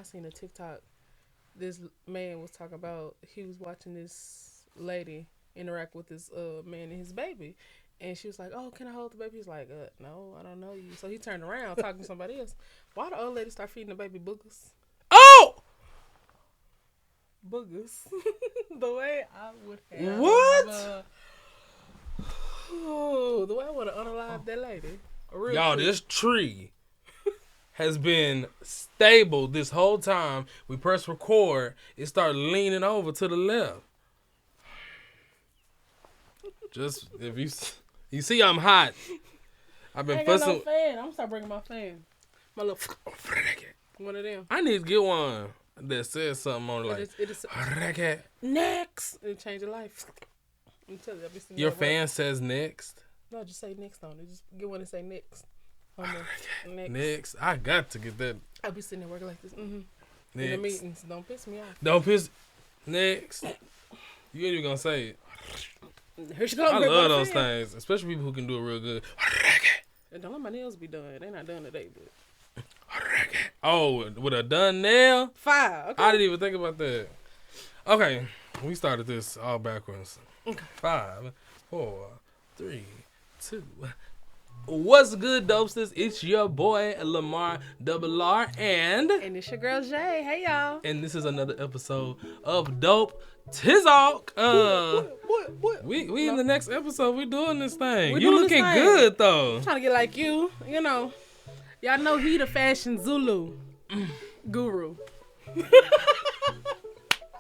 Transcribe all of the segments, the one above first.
seen a TikTok. This man was talking about he was watching this lady interact with this man and his baby. And she was like, "Oh, can I hold the baby?" He's like, "No, I don't know you." So he turned around talking to somebody else. Why the old lady start feeding the baby boogers? Oh! Boogers. The way I would have. What? The way I would have unalived that lady. Y'all, this tree has been stable this whole time. We press record. It started leaning over to the left. Just, if you see I'm hot. I've been fussing. No fan. I'm gonna start bringing my fan. My little one of them. I need to get one that says something on it like it is next. It'll change your life. I'm telling you, your fan says next. No, just say next on it. Just get one and say next. Next. I got to get that. I'll be sitting there working like this. In the meetings. Don't piss me off. Don't piss. Next. You ain't even gonna say it. Here she goes. I love those things, especially people who can do it real good. And don't let my nails be done. They're not done today, but. Oh, with a done nail? 5. Okay. I didn't even think about that. Okay, we started this all backwards. Okay. 5, 4, 3, 2. What's good, Dopesters? It's your boy Lamar Double R and it's your girl Jay. Hey y'all. And this is another episode of Dopesters. What? We in the next episode. We doing this thing. You looking good though. I'm trying to get like you. You know. Y'all know he the fashion Zulu guru.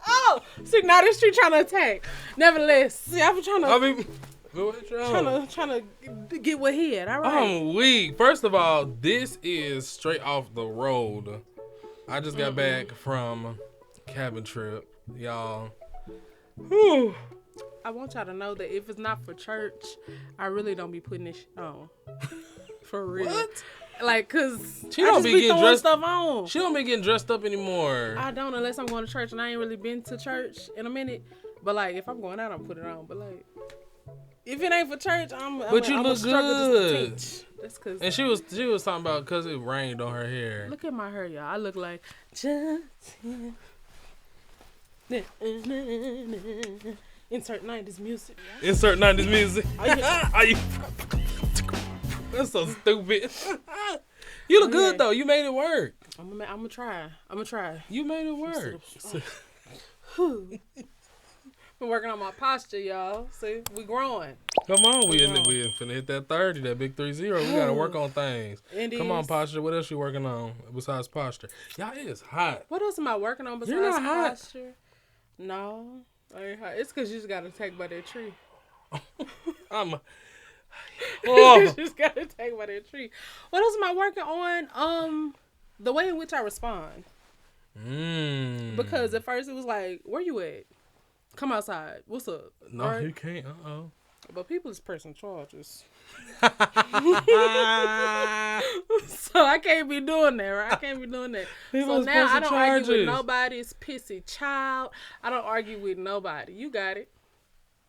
Oh, see now this tree trying to attack. Nevertheless, see I've been trying to get what he had. All right. I'm weak. First of all, this is straight off the road. I just got back from cabin trip, y'all. Whew. I want y'all to know that if it's not for church, I really don't be putting this shit on. For real. What? Like, cause she don't be getting dressed stuff on. She don't be getting dressed up anymore. I don't unless I'm going to church, and I ain't really been to church in a minute. But like, if I'm going out, I'm put it on. But like, if it ain't for church, I'm you look good. That's cause. And she was talking about cause it rained on her hair. Look at my hair, y'all. I look like insert 90's music. Y'all. Insert 90's music. Are you? That's so stupid. You look good though. You made it work. I'm gonna try. You made it work. Been working on my posture, y'all. See, we growing. Come on, we finna hit that 30, that big 30. We gotta work on things. Come on, posture. What else you working on besides posture? Y'all, it is hot. What else am I working on besides You're not posture? Hot. No, I ain't hot. It's because you just got attacked by that tree. You just got attacked by that tree. What else am I working on? The way in which I respond. Because at first it was like, where you at? Come outside. What's up? No, right? You can't. But people is pressing charges. So I can't be doing that, right? I can't be doing that. So now I don't argue with nobody's pissy child. I don't argue with nobody. You got it.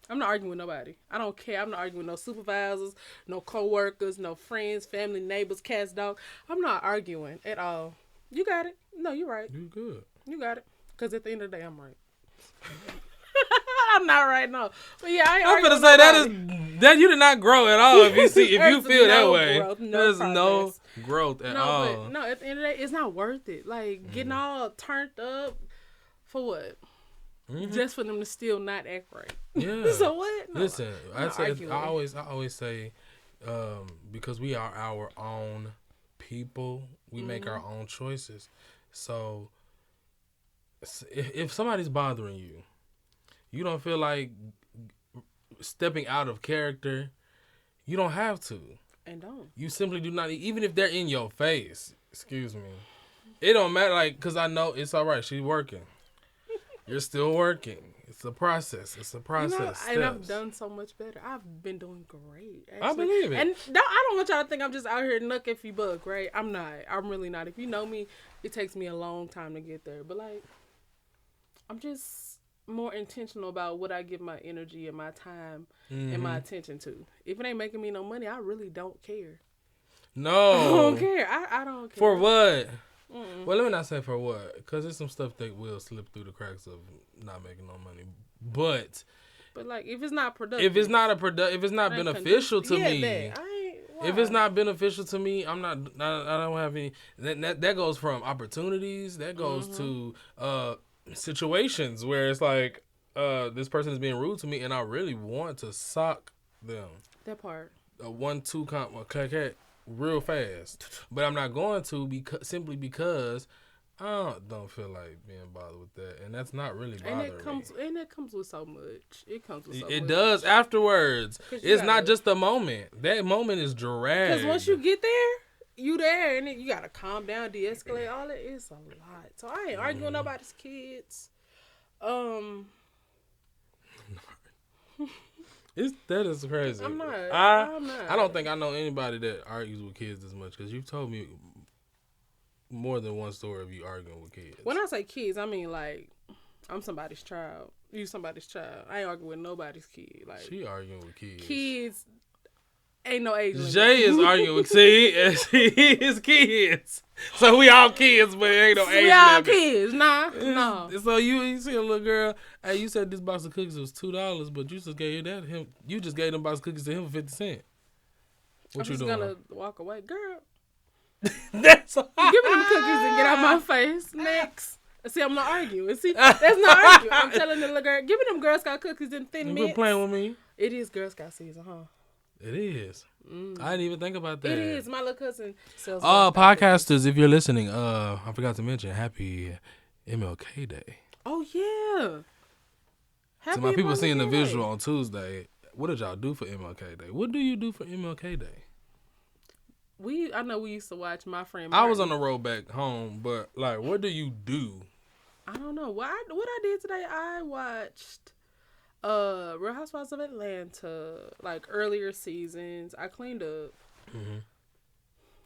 I'm not arguing with nobody. I don't care. I'm not arguing with no supervisors, no co-workers, no friends, family, neighbors, cats, dog. I'm not arguing at all. You got it. No, you're right. You good. You got it. Because at the end of the day, I'm right. I'm not right now. But yeah, I'm gonna say that you did not grow at all. If you feel that way, there's no growth at all. But no, at the end of the day, it's not worth it. Like getting all turned up for what? Just for them to still not act right. Yeah. So what? No, listen, I always say, because we are our own people, we make our own choices. So if somebody's bothering you, you don't feel like stepping out of character, you don't have to. And don't. You simply do not, even if they're in your face, excuse me. It don't matter, like, because I know it's all right. She's working. You're still working. It's a process. And I've done so much better. I've been doing great. Actually. I believe it. And I don't want y'all to think I'm just out here knucking for buck, right? I'm not. I'm really not. If you know me, it takes me a long time to get there. But, like, I'm just more intentional about what I give my energy and my time and my attention to. If it ain't making me no money, I really don't care. No. I don't care. I don't care. For what? Well, let me not say for what, because there's some stuff that will slip through the cracks of not making no money. But like, if it's not productive, if it's not beneficial to me, if it's not beneficial to me, I don't have any. That goes from opportunities. That goes to situations where it's like this person is being rude to me, and I really want to sock them. That part. A 1-2 real fast, but I'm not going to simply because I don't feel like being bothered with that, and that's not really bothering me. And it comes with so much. It comes with so much. It does afterwards. It's not just the moment. That moment is dragged. Because once you get there, you there, and then you gotta calm down, de-escalate. All that is a lot. So I ain't arguing with nobody's kids. That is crazy. I'm not. I don't think I know anybody that argues with kids as much, because you've told me more than one story of you arguing with kids. When I say kids, I mean like I'm somebody's child. You somebody's child. I ain't arguing with nobody's kid. Like, she arguing with kids. Kids ain't no age limit. Jay is arguing with his kids. So we all kids, but ain't no age limit. We all kids, no. So you see a little girl. Hey, you said this box of cookies was $2, but you just gave him. You just gave them box of cookies to him for 50 cents. What you doing? I'm just gonna walk away, girl. That's all. Give me them cookies and get out my face. Next. See, I'm not arguing. See, that's not arguing. I'm telling the little girl, give me them Girl Scout cookies in thin mints. You been playing with me? It is Girl Scout season, huh? It is. I didn't even think about that. It is. My little cousin sells podcasters, if you're listening, I forgot to mention, happy MLK Day. Oh, yeah. So my people seeing the visual on Tuesday. What did y'all do for MLK Day? What do you do for MLK Day? I know we used to watch My Friend Martin. I was on the road back home, but like, what do you do? I don't know. What I did today, I watched Real Housewives of Atlanta, like earlier seasons. I cleaned up. Mm-hmm.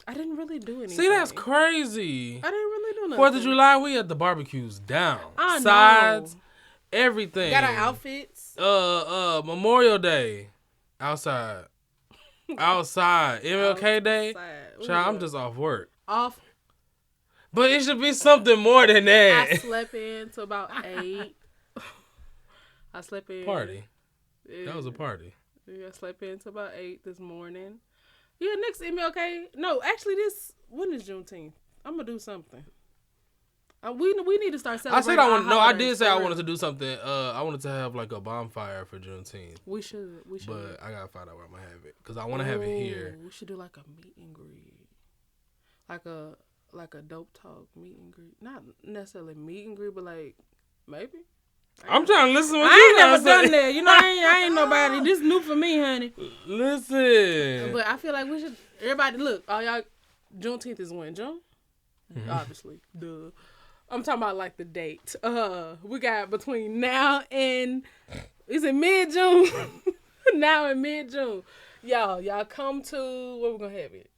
I didn't really do anything. See, that's crazy. I didn't really do nothing. 4th of July, we had the barbecues down. I Sides, know. Everything. Got our outfits. Memorial Day, outside. MLK Day. Child, I'm just off work. But it should be something more than that. I slept in till about 8. I slept in. Party. That was a party. Yeah, I slept in till about 8 this morning. Yeah, next MLK. No, actually, when is Juneteenth? I'm gonna do something. We need to start celebrating. I did say I wanted to do something. I wanted to have like a bonfire for Juneteenth. We should. But I gotta find out where I'm gonna have it, because I want to have it here. We should do like a meet and greet, like a dope talk meet and greet. Not necessarily meet and greet, but like maybe. I'm trying to listen to what I ain't never done that. You know, I ain't nobody. This new for me, honey. Listen. But I feel like we should. Everybody, look. All y'all. Juneteenth is when? June. Mm-hmm. Obviously, duh. I'm talking about like the date. We got between now and is it mid-June? Now and mid-June. Y'all come to where we gonna have it?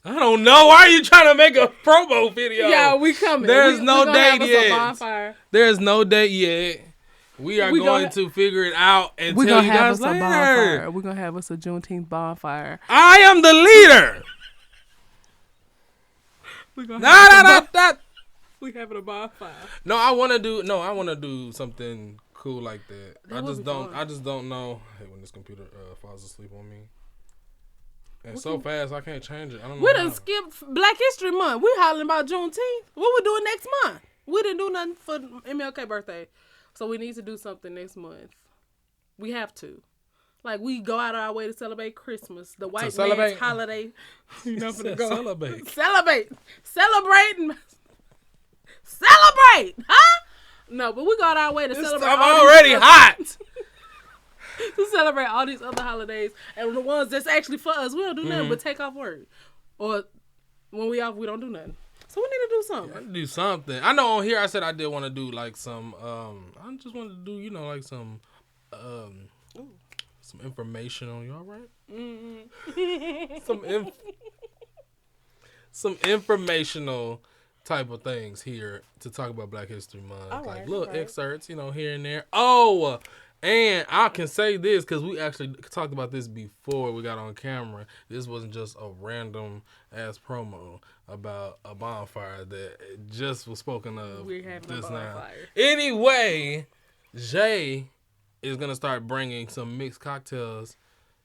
I don't know. Why are you trying to make a promo video? Yeah, we coming. There's no date yet. There's no date yet. We are going to figure it out and tell you guys later. We're gonna have us a Juneteenth bonfire. I am the leader. We having a bonfire. I want to do something cool like that. I just don't know. Hey, when this computer falls asleep on me. And fast, I can't change it. I don't know. We done skipped Black History Month. We hollering about Juneteenth. What we doing next month? We didn't do nothing for MLK birthday. So we need to do something next month. We have to. Like, we go out of our way to celebrate Christmas, the white man's holiday. You know, for the go. Celebrate. Celebrate, huh? No, but we go out our way to celebrate. I'm already hot. To celebrate all these other holidays, and the ones that's actually for us, we don't do nothing but take off work. Or when we off, we don't do nothing. So we need to do something. Yeah, do something. I know on here I said I did want to do like some. I just wanted to do like some informational. You all right? Mm-hmm. some informational type of things here to talk about Black History Month, like little excerpts, here and there. Oh, And I can say this because we actually talked about this before we got on camera. This wasn't just a random ass promo about a bonfire that just was spoken of. We're having a bonfire. Anyway, Jay is gonna start bringing some mixed cocktails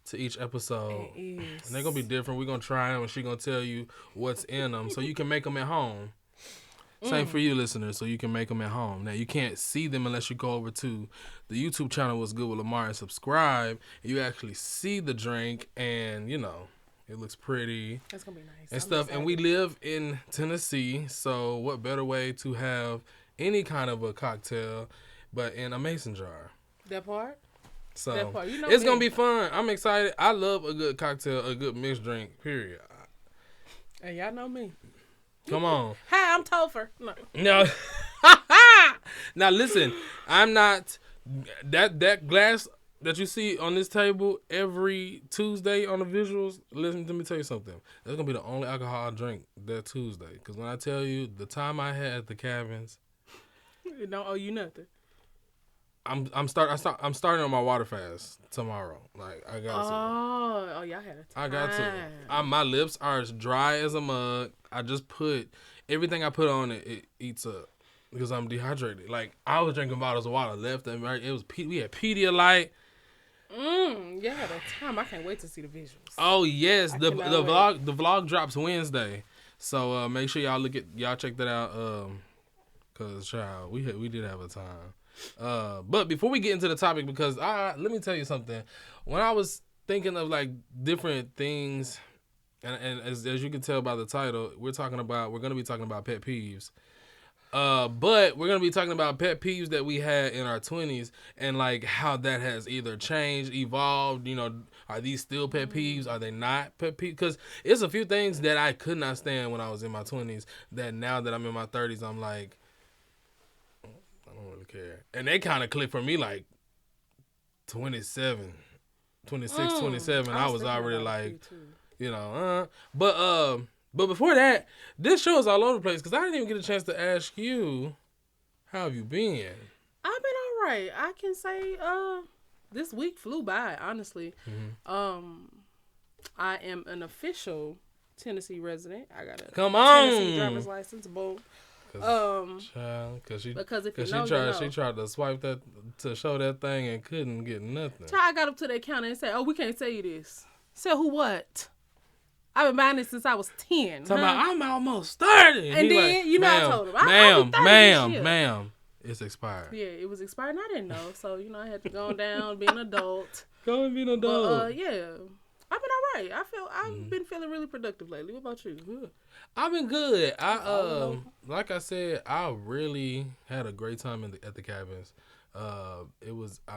to each episode. And they're gonna be different. We're gonna try them, and she's gonna tell you what's in them, so you can make them at home. Same for you, listeners, so you can make them at home. Now, you can't see them unless you go over to the YouTube channel, What's Good with Lamar, and subscribe. And you actually see the drink, and, you know, it looks pretty. It's going to be nice. And stuff. And we live in Tennessee, so what better way to have any kind of a cocktail but in a mason jar? That part? So, that part. You know it's going to be fun. I'm excited. I love a good cocktail, a good mixed drink, period. And y'all know me. Come on. Hi, I'm Topher. No. Now listen, I'm not that glass that you see on this table every Tuesday on the visuals. Listen, let me tell you something. That's gonna be the only alcohol I drink that Tuesday. Because when I tell you the time I had at the cabins, it don't owe you nothing. I'm starting on my water fast tomorrow. Like I got to. Oh, y'all had a time. I got to. My lips are as dry as a mug. I just put everything I put on it. It eats up because I'm dehydrated. Like I was drinking bottles of water left and right. It was we had Pedialyte. Yeah, had a time. I can't wait to see the visuals. Oh yes, the vlog drops Wednesday. So make sure y'all check that out. Cause child, we did have a time. But before we get into the topic, because let me tell you something. When I was thinking of like different things, and as you can tell by the title, we're going to be talking about pet peeves. But we're going to be talking about pet peeves that we had in our 20s and like how that has either changed, evolved, you know, are these still pet peeves? Are they not pet peeves? Because it's a few things that I could not stand when I was in my 20s that now that I'm in my 30s, I'm like, I don't really care. And they kind of clicked for me like 26, 27. I was already like, you know, But before that, this show is all over the place because I didn't even get a chance to ask you, how have you been? I've been all right. I can say this week flew by, honestly. Mm-hmm. I am an official Tennessee resident. I got a Tennessee driver's license. Boom. Because she tried to swipe that to show that thing and couldn't get nothing. I got up to the counter and said, "Oh, we can't say this." Said, "Who what?" I've been buying it since I was 10. Talking about, I'm almost 30. And then, like, I told him, ma'am, it's expired. Yeah, it was expired and I didn't know. So, I had to go down, be an adult. Go and be an adult. But, yeah, I've been all right. I've been feeling really productive lately. What about you? Good. I've been good. Like I said, I really had a great time at the cabins. I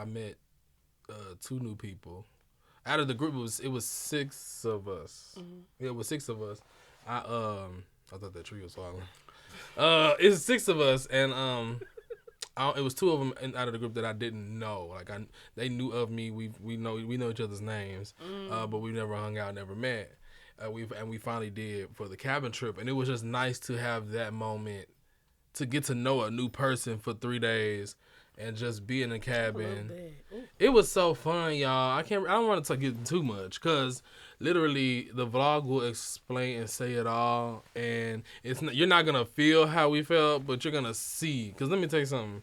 met 2 new people. Out of the group, it was 6 of us. Mm-hmm. Yeah, it was 6 of us. I thought that tree was falling. It's 6 of us, and it was 2 of them out of the group that I didn't know. Like they knew of me. We know each other's names, but we never hung out, never met. We finally did for the cabin trip, and it was just nice to have that moment to get to know a new person for 3 days. And just be in the cabin. It was so fun, y'all. I don't want to get too much because literally the vlog will explain and say it all. And you're not gonna feel how we felt, but you're gonna see. Because let me tell you something.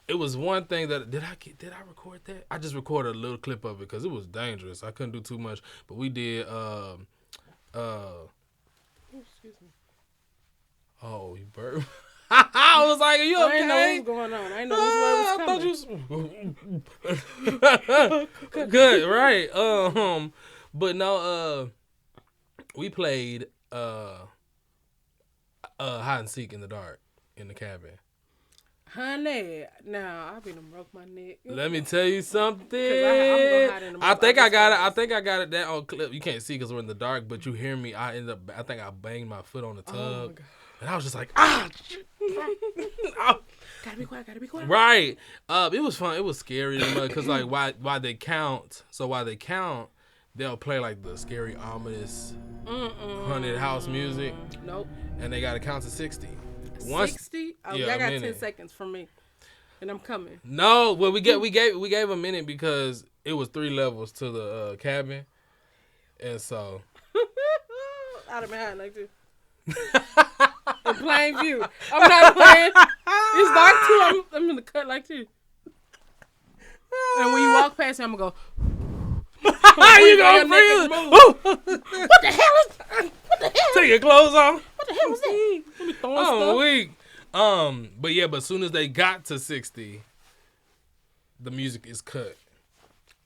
It was one thing that did I record that? I just recorded a little clip of it because it was dangerous. I couldn't do too much, but we did. Excuse me. Oh, you burped. I was like, are you okay? I didn't know what was going on. I didn't know which way was coming. Good, right. But no, we played hide and seek in the dark in the cabin. Honey, now I been broke my neck. Let me tell you something. I think I got it that on clip. You can't see because we're in the dark, but you hear me. I think I banged my foot on the tub. Oh my God. And I was just like, shit. Gotta be quiet. Right. It was fun. It was scary because like while they count, they'll play like the scary, ominous haunted house music. Nope. And they gotta count to 60. 60? Oh, y'all got 10 seconds from me. And I'm coming. No, well we gave a minute because it was 3 levels to the cabin, and so I'd have been hiding like this. In plain view. I'm not playing. It's dark too. I'm in the cut like this. And when you walk past me, I'm gonna go. You gonna freeze? What the hell is? What the hell? Take your clothes off. What the hell was that? Let me throwing stuff. Weak. But as soon as they got to 60, the music is cut.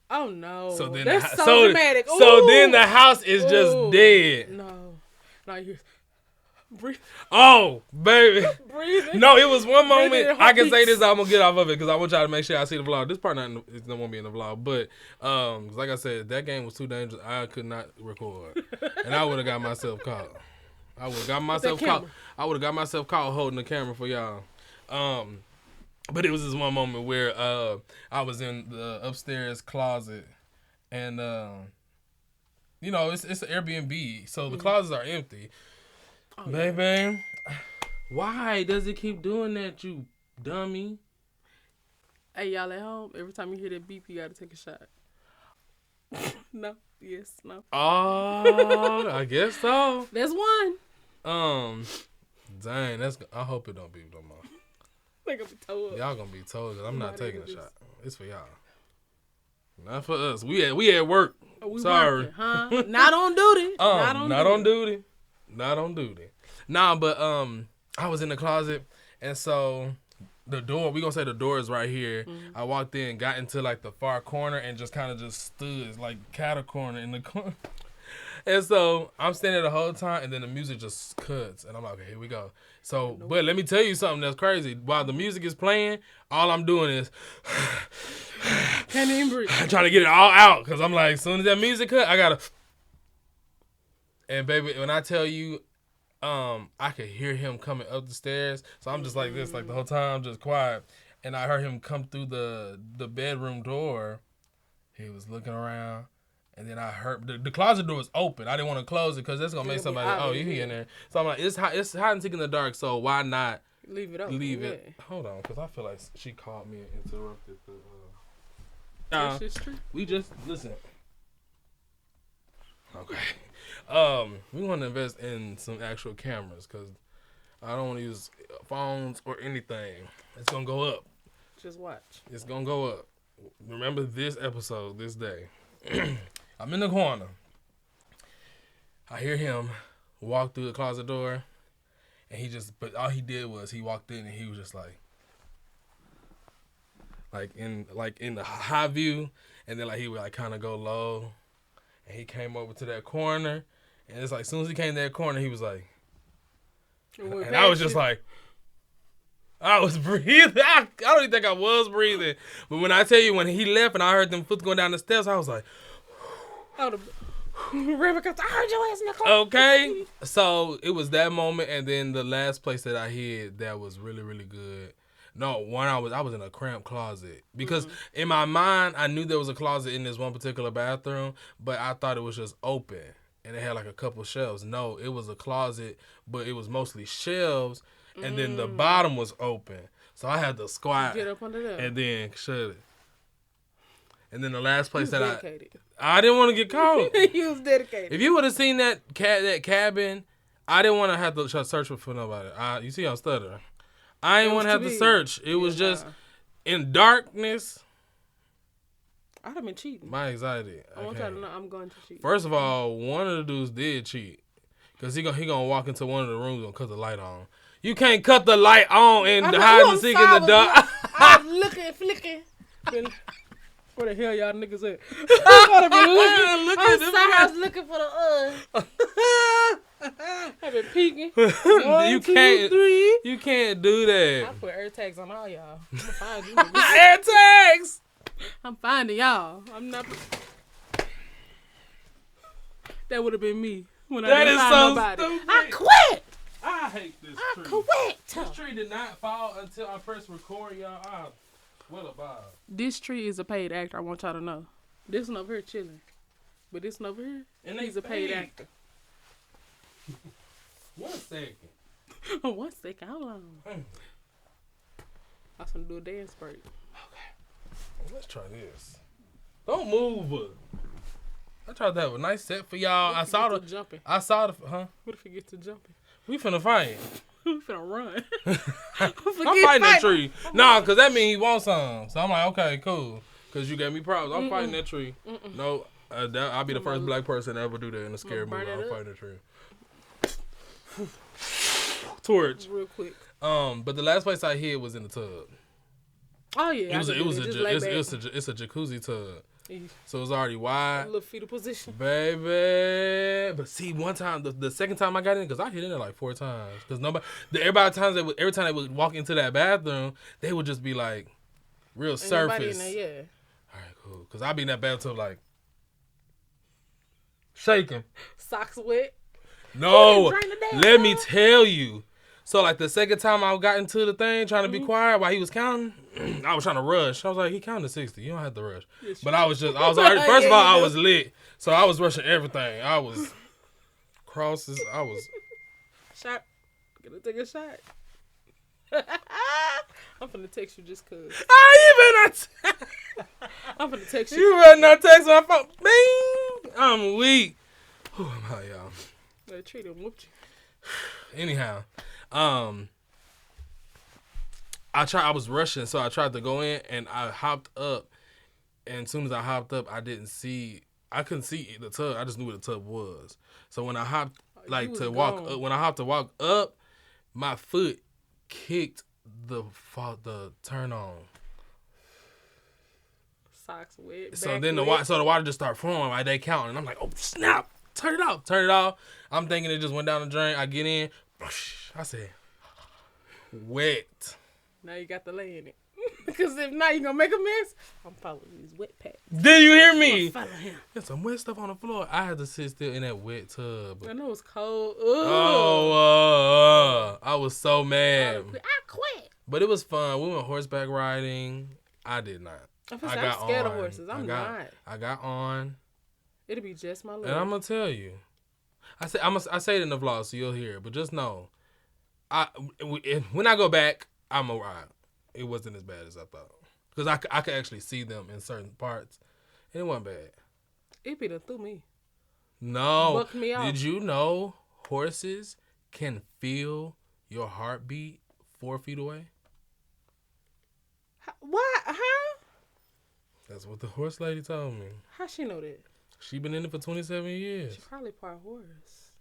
Oh no! So then that's so dramatic. So then the house is just dead. No, you breathe. Oh, baby. Breathing. No, it was one moment. I can say this. I'm gonna get off of it because I want y'all to make sure I see the vlog. This part not won't be in the vlog, but like I said, that game was too dangerous. I could not record, and I would have got myself caught. I would have got myself caught holding the camera for y'all. But it was this one moment where I was in the upstairs closet, and it's an Airbnb, so the closets are empty. Oh, baby, why does it keep doing that, you dummy? Hey, y'all at home, every time you hear that beep, you gotta take a shot. No, yes, no. Oh, I guess so. There's one. Dang, I hope it don't beep no more. They gonna be told. Y'all gonna be told that I'm not taking a shot. It's for y'all. Not for us. We at work. Sorry. Working, huh? Not on duty. Not on duty. Nah, but I was in the closet, and so the door, we gonna say the door is right here. Mm-hmm. I walked in, got into like the far corner, and just kind of just stood like cattle corner in the corner. And so I'm standing there the whole time, and then the music just cuts, and I'm like, okay, here we go. So, but let me tell you something that's crazy. While the music is playing, all I'm doing is can't even breathe. I'm trying to get it all out because I'm like, as soon as that music cut, I gotta. And baby, when I tell you, I could hear him coming up the stairs, so I'm just like this, like the whole time, just quiet. And I heard him come through the bedroom door. He was looking around. And then I heard the closet door was open. I didn't want to close it because that's gonna make somebody. You in there? So I'm like, it's hot and sick in the dark. So why not leave it up? Leave it. Hold on, because I feel like she called me and interrupted the. We just listen. Okay. We want to invest in some actual cameras because I don't want to use phones or anything. It's gonna go up. Just watch. It's gonna go up. Remember this episode, this day. I'm in the corner. I hear him walk through the closet door, and but all he did was he walked in and he was just like in the high view, and then like he would like kind of go low, and he came over to that corner, and it's like as soon as he came to that corner, he was like, and I was just like, I was breathing. I don't even think I was breathing, but when I tell you when he left and I heard them foot going down the steps, I was like. Rebecca, I heard your ass in the car. Okay, so it was that moment, and then the last place that I hid that was really, really good. No, I was in a cramped closet because in my mind I knew there was a closet in this one particular bathroom, but I thought it was just open and it had like a couple shelves. No, it was a closet, but it was mostly shelves, and then the bottom was open, so I had to squat get up under there and then shut it. And then the last place that I didn't want to get caught. He was dedicated. If you would have seen that cabin, I didn't want to have to search for nobody. You see I'm stuttering. I didn't want to have to search. It was just in darkness. I'd have been cheating. My anxiety. I want y'all to know I'm going to cheat. First of all, one of the dudes did cheat. Because he gonna walk into one of the rooms and cut the light on. You can't cut the light on and hide and seek in the dark. I was looking, flicking. Where the hell y'all niggas at? I was looking for the I've been peeking. You can't do that. I put air tags on all y'all. I'm gonna find you. Air tags. I'm finding y'all. I'm not. That would have been me when I didn't find nobody. Stupid. I quit. I hate this tree. I quit. This tree did not fall until I pressed record, y'all. What about? This tree is a paid actor. I want y'all to know. This one over here chilling, but this one over here, and he's a paid actor. 1 second. 1 second. Hold on. was gonna do a dance break. Okay. Let's try this. Don't move. I tried to have a nice set for y'all. I saw the jumping. Huh? What if we get to jumping? We finna fight. We finna run. I'm fighting that tree. Nah, cause that means he wants some. So I'm like, okay, cool. Cause you gave me props. I'm fighting that tree. No, I'll be the first black person to ever do that in a scary movie. I'm fighting that tree. Torch. Real quick. But the last place I hid was in the tub. Oh yeah, it's a jacuzzi tub. So it's already wide. A little fetal position. Baby. But see, one time, the second time I got in, because I hit in there like 4 times. Because every time they would walk into that bathroom, they would just be like, real surface. In there, yeah. All right, cool. Because I'd be in that bathtub like, shaking. Socks wet. No, let me tell you. So, like, the second time I got into the thing, trying to be quiet while he was counting, I was trying to rush. I was like, he counted to 60. You don't have to rush. But I was already, first of all, I was lit. So, I was rushing everything. I was crosses. Shot. Gonna take a shot. I'm finna text you just cause. I'm finna text you. You better not text my phone. Bing. I'm weak. Who am I, y'all? They treat him whooped you. Anyhow. I was rushing, so I tried to go in and I hopped up, and as soon as I hopped up, I couldn't see the tub. I just knew what the tub was. So when I hopped when I hopped to walk up, my foot kicked the turn on. Socks wet. So then the water just started flowing like they counting, and I'm like, oh snap, turn it off. I'm thinking it just went down the drain. I get in. I said, wet. Now you got to lay in it. Because if not, you're going to make a mess. I'm following these wet packs. Did you hear me? Follow him. There's some wet stuff on the floor. I had to sit still in that wet tub. I know it's cold. I was so mad. I quit. But it was fun. We went horseback riding. I did not. I'm scared of horses. I'm not. I got on. It'll be just my leg. And I'm going to tell you. I say it in the vlog so you'll hear it, but just know, when I go back, I'm gonna ride. It wasn't as bad as I thought, because I could actually see them in certain parts, and it wasn't bad. It be done through me. No, bucked me out. Did you know horses can feel your heartbeat 4 feet away? What? Huh? That's what the horse lady told me. How she know that? She been in it for 27 years. She probably part horse.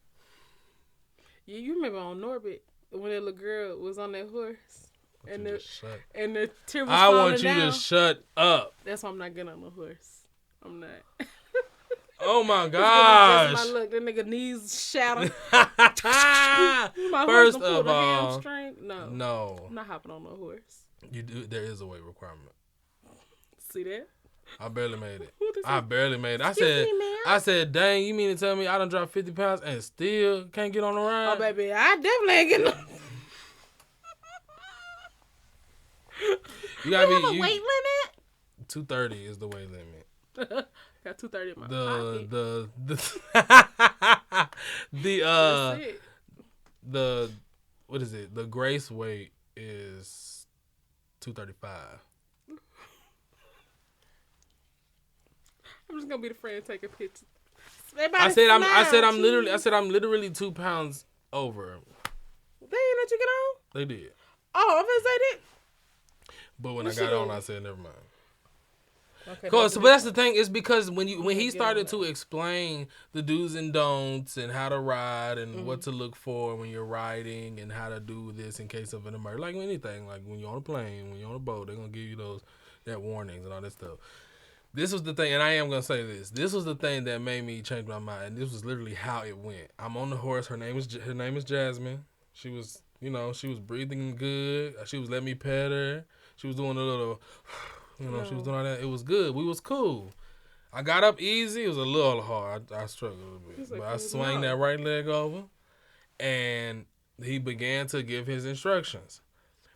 Yeah, you remember on Norbit when that little girl was on that horse and the tear was I falling want you down. to shut up. That's why I'm not getting on the horse. I'm not. Oh my gosh! My look, that nigga knees shattered. First of all, hamstring? No, I'm not hopping on no horse. You do. There is a weight requirement. See that? I barely made it. I said, dang, you mean to tell me I done dropped 50 pounds and still can't get on the ride? Oh, baby, I definitely ain't getting on. You gotta have a weight limit? 230 is the weight limit. Got 230 in my pocket. What is it? The grace weight is 235. I'm just gonna be the friend taking pictures. I said I'm literally 2 pounds over. They ain't let you get on? They did. Oh, I'm gonna say that. But when I got on, I said never mind. Okay, but that's the thing. It's because when he started to explain the do's and don'ts and how to ride and what to look for when you're riding and how to do this in case of an emergency, like anything, like when you're on a plane, when you're on a boat, they're gonna give you that warnings and all that stuff. This was the thing, and I am gonna say this. This was the thing that made me change my mind. This was literally how it went. I'm on the horse. Her name is Jasmine. She was breathing good. She was letting me pet her. She was doing a little, she was doing all that. It was good. We was cool. I got up easy. It was a little hard. I struggled a little bit, but I swung that right leg over, and he began to give his instructions.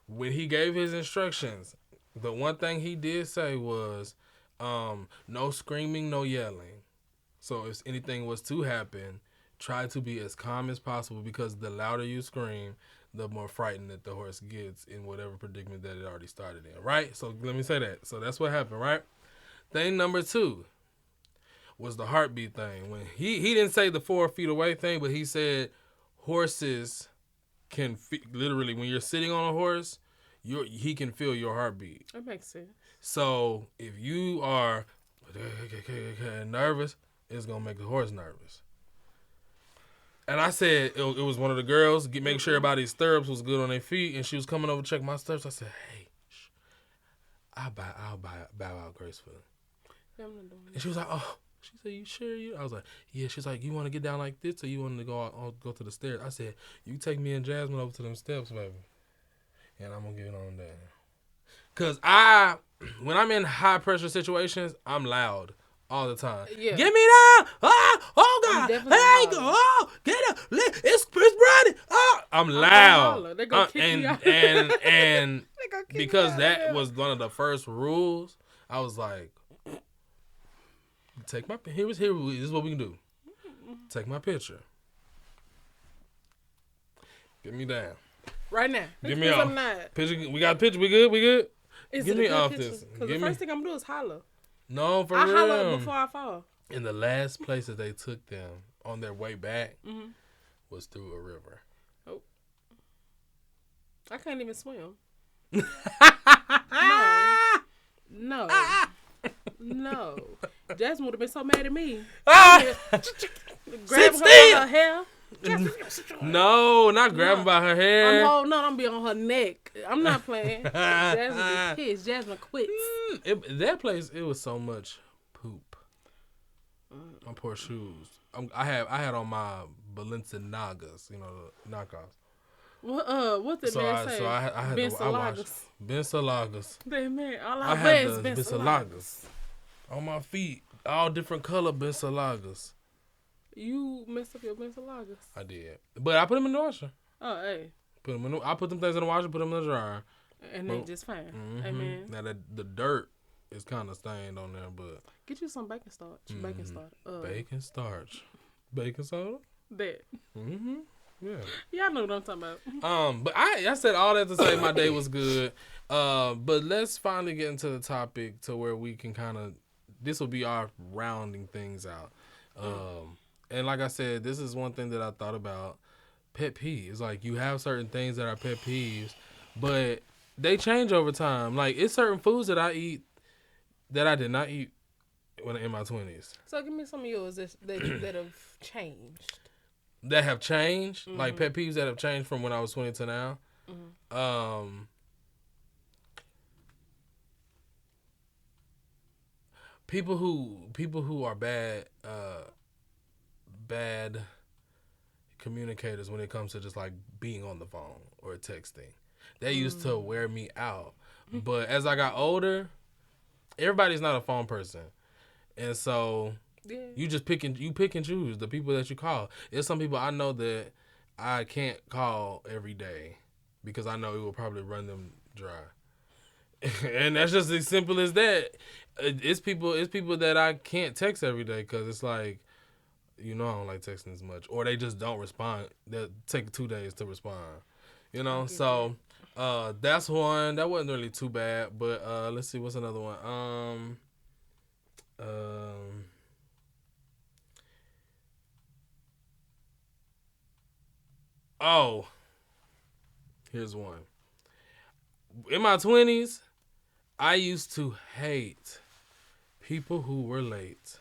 When he gave his instructions, the one thing he did say was, no screaming, no yelling. So if anything was to happen, try to be as calm as possible, because the louder you scream, the more frightened that the horse gets in whatever predicament that it already started in, right? So let me say that. So that's what happened, right? Thing number 2 was the heartbeat thing. When he didn't say the 4 feet away thing, but he said horses can literally, when you're sitting on a horse, he can feel your heartbeat. That makes sense. So if you are nervous, it's gonna make the horse nervous. And I said it was one of the girls, make sure everybody's stirrups was good on their feet, and she was coming over to check my stirrups. I said, "Hey, I'll bow out gracefully." Yeah, I'm not doing that. And she was like, "Oh." She said, "You sure you?" I was like, "Yeah." She's like, "You want to get down like this, or you want to go to the stairs?" I said, "You take me and Jasmine over to them steps, baby, and I'm gonna get on down." Cause when I'm in high pressure situations, I'm loud all the time. Yeah. Get me down! Oh God! Hey, go! Oh, get up! It's Brady! Oh, I'm loud. They're gonna kick me out. And because that was one of the first rules, I was like, "Take my this is what we can do. Take my picture. Get me down right now. Get me off. Picture. We got a picture. We good. Get me off this. Because the first thing I'm gonna do is holler. No, for real. I holler before I fall. And the last place that they took them on their way back was through a river. Oh. I can't even swim. No. Jasmine would have been so mad at me. Grab her hair. No, not grabbing by her hair. I'm be on her neck. I'm not playing. Jasmine be pissed. Jasmine quits. That place, it was so much poop. My poor shoes. I had on my Balenciagas, the knockoffs. What did man say? So I had Balenciagas. Man, all I had the Balenciagas on my feet, all different color Balenciagas. You messed up your Balenciagas. I did, but I put them in the washer. Oh, hey. I put them things in the washer, put them in the dryer, and they just fine. Amen. Now the dirt is kind of stained on there, but get you some baking starch. Baking starch. Baking soda. That. Yeah. Y'all know what I'm talking about. But I said all that to say my day was good. But let's finally get into the topic to where we can this will be our rounding things out. And like I said, this is one thing that I thought about. Pet peeves. Like, you have certain things that are pet peeves, but they change over time. Like, it's certain foods that I eat that I did not eat when in my 20s. So give me some of yours that have changed. That have changed? Like pet peeves that have changed from when I was 20 to now? People who are bad communicators when it comes to just like being on the phone or texting. They used to wear me out. But as I got older, everybody's not a phone person. And so you just pick and choose the people that you call. There's some people I know that I can't call every day because I know it will probably run them dry. And that's just as simple as that. It's people that I can't text every day because it's like, I don't like texting as much, or they just don't respond. They'll take 2 days to respond. So that's one. That wasn't really too bad, but let's see, what's another one? Oh, here's one. In my 20s, I used to hate people who were late.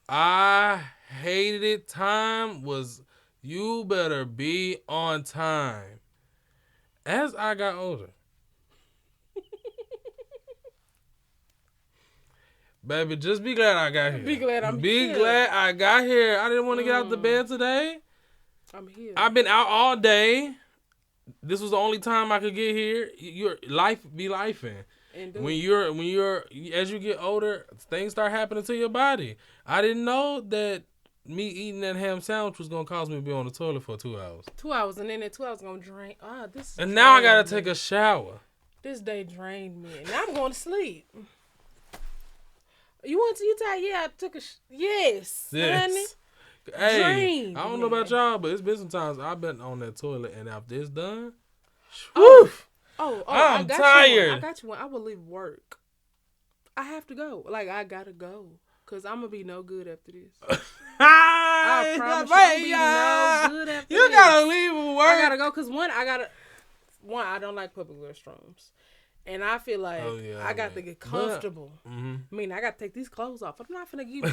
I hated it. Time was, you better be on time. As I got older, baby, just be glad I got here. Be glad I'm here. Be glad I got here. I didn't want to get out the bed today. I'm here. I've been out all day. This was the only time I could get here. Your life be lifing. When you're as you get older, things start happening to your body. I didn't know that me eating that ham sandwich was gonna cause me to be on the toilet for 2 hours. 2 hours, and then that 2 hours gonna drain. And now I gotta take a shower. This day drained me. Now I'm going to sleep. You tired? Yeah, I took yes, honey. Hey, Drain. I don't know about y'all, but it's been some times I've been on that toilet, and after it's done, I'm tired. I got you one. I will leave work. I have to go. Like, I gotta go. Because I'm going to be no good after this. I promise you, I'm going to be no good after this. You gotta leave work. I gotta go because I don't like public restrooms. And I feel like I got to get comfortable. I mean, I got to take these clothes off. I'm not finna give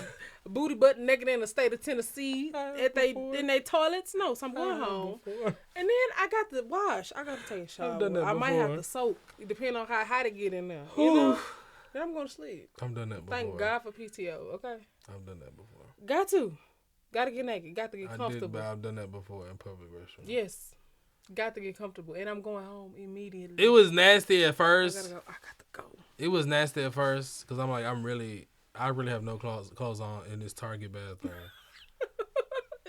a booty butt naked in the state of Tennessee in their toilets. No, so I'm going home. And then I got to wash. I got to take a shower. I might have to soak, depending on how hot it get in there. You know? Then I'm going to sleep. I've done that before. Thank God for PTO, okay? I've done that before. Got to get naked. Got to get comfortable. But I've done that before in public restrooms. Yes. Got to get comfortable. And I'm going home immediately. It was nasty at first. I got to go. It was nasty at first because I'm like, I really have no clothes on in this Target bathroom.